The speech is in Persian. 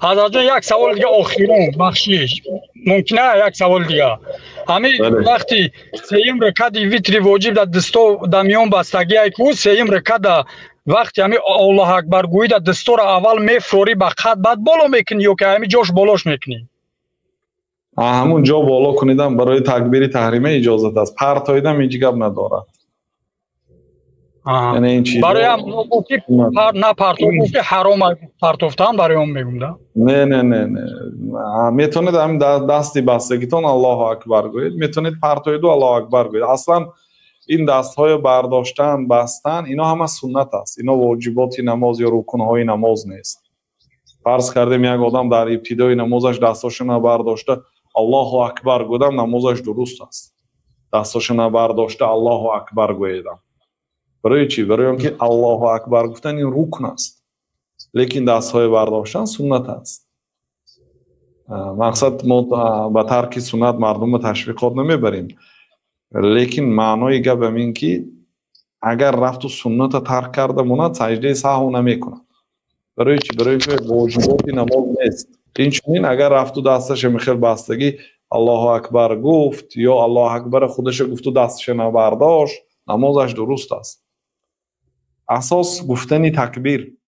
حضرت جان یک سوال دیگه آخرین بخشش ممکنه یک سوال دیگه همین وقتی سیم رکعت ویتری واجب در دستور در میان بستگی کو سیم رکعت وقتی همین الله اکبر گویی در دستور اول میفروری به قد بعد بالا میکنی یا که همین جاش بالاش میکنی؟ همون جا بالا کنیدم برای تکبیر تحریمه اجازت است، پرتاییدم هیچ گپ ندارد. یعنی این چیزا برای هم گفتی نه پرتوفتی حرام پرتوفتن برای هم میگم نه میتونید هم دستی بستگیتون الله اکبر گویید، میتونید پرتوید و الله اکبر گویید. اصلا این دستهای برداشتن بستن اینا همه سنت است، اینا واجبات نماز یا رکنهای نماز نیست. فرض کردیم یک آدم در ابتدای نمازش دستاشو نبرداشته الله اکبر گفتم نمازش درست است، دستاشو نبرداشته الله اکبر گویدم. برای چی؟ برای اینکه الله اکبر گفتن این رکن است، لیکن دستهای برداشتن سنت است. مقصد ما با ترک سنت مردم به تشویقات نمیبریم، لیکن معنای گپ این که اگر رفت و سنت ترک کرده موند سجده سهو نمیکنه. برای چی؟ برای که واجبات نماز نیست. این چنین اگر رفت و دستش میخیل بستگی الله اکبر گفت یا الله اکبر خودش گفت و دستش نبرداشت نمازش درست است. اساس گفتن تکبیر